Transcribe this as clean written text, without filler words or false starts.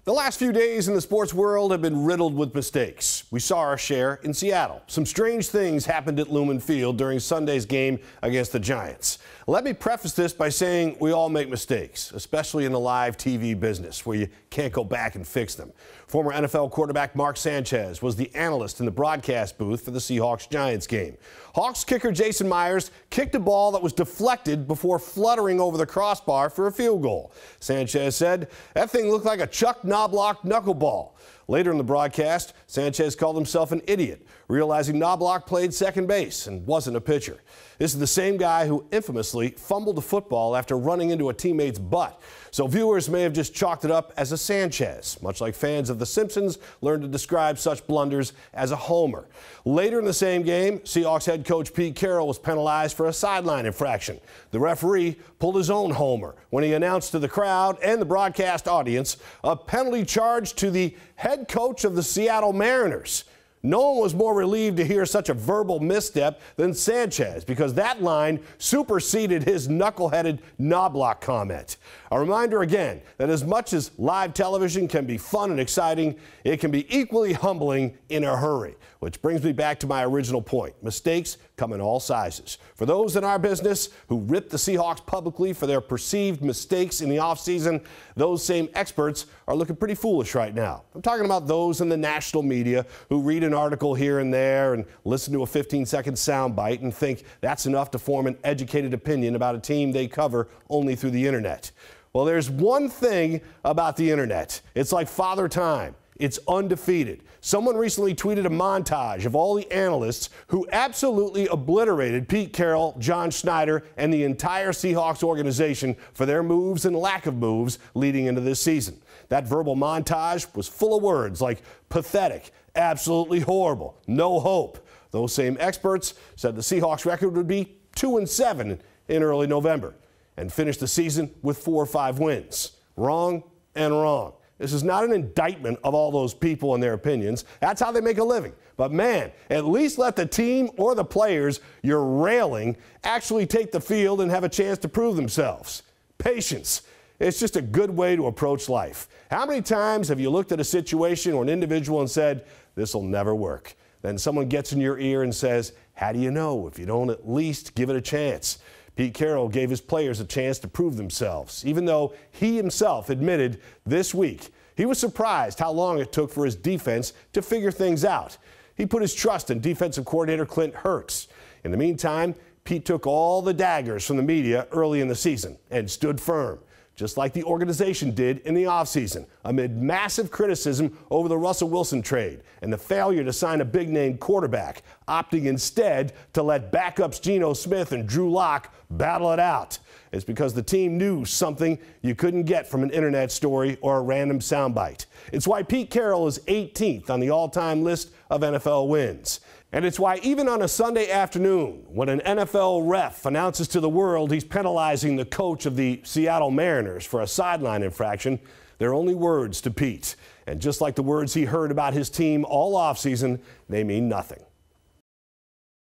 The last few days in the sports world have been riddled with mistakes. We saw our share in Seattle. Some strange things happened at Lumen Field during Sunday's game against the Giants. Let me preface this by saying we all make mistakes, especially in the live TV business where you can't go back and fix them. Former NFL quarterback Mark Sanchez was the analyst in the broadcast booth for the Seahawks-Giants game. Hawks kicker Jason Myers kicked a ball that was deflected before fluttering over the crossbar for a field goal. Sanchez said, "That thing looked like a Chuck Knobloch knuckleball." Later in the broadcast, Sanchez called himself an idiot, realizing Knobloch played second base and wasn't a pitcher. This is the same guy who infamously fumbled the football after running into a teammate's butt. So viewers may have just chalked it up as a Sanchez, much like fans of The Simpsons learned to describe such blunders as a homer. Later in the same game, Seahawks head coach Pete Carroll was penalized for a sideline infraction. The referee pulled his own homer when he announced to the crowd and the broadcast audience a penalty charge to the head coach of the Seattle Mariners. No one was more relieved to hear such a verbal misstep than Sanchez, because that line superseded his knuckleheaded Knobloch comment. A reminder again that as much as live television can be fun and exciting, it can be equally humbling in a hurry. Which brings me back to my original point. Mistakes come in all sizes. For those in our business who rip the Seahawks publicly for their perceived mistakes in the offseason, those same experts are looking pretty foolish right now. I'm talking about those in the national media who read an article here and there and listen to a 15-second soundbite and think that's enough to form an educated opinion about a team they cover only through the internet. Well, there's one thing about the internet. It's like Father Time. It's undefeated. Someone recently tweeted a montage of all the analysts who absolutely obliterated Pete Carroll, John Schneider, and the entire Seahawks organization for their moves and lack of moves leading into this season. That verbal montage was full of words like pathetic, absolutely horrible, no hope. Those same experts said the Seahawks record would be 2-7 in early November and finish the season with 4 or 5 wins. Wrong and wrong. This is not an indictment of all those people and their opinions. That's how they make a living. But man, at least let the team or the players you're railing actually take the field and have a chance to prove themselves. Patience. It's just a good way to approach life. How many times have you looked at a situation or an individual and said, "This will never work"? Then someone gets in your ear and says, "How do you know if you don't at least give it a chance?" Pete Carroll gave his players a chance to prove themselves, even though he himself admitted this week he was surprised how long it took for his defense to figure things out. He put his trust in defensive coordinator Clint Hurts. In the meantime, Pete took all the daggers from the media early in the season and stood firm, just like the organization did in the offseason, amid massive criticism over the Russell Wilson trade and the failure to sign a big-name quarterback, opting instead to let backups Geno Smith and Drew Lock battle it out. It's because the team knew something you couldn't get from an internet story or a random soundbite. It's why Pete Carroll is 18th on the all-time list of NFL wins. And it's why even on a Sunday afternoon, when an NFL ref announces to the world he's penalizing the coach of the Seattle Mariners for a sideline infraction, they're only words to Pete. And just like the words he heard about his team all offseason, they mean nothing.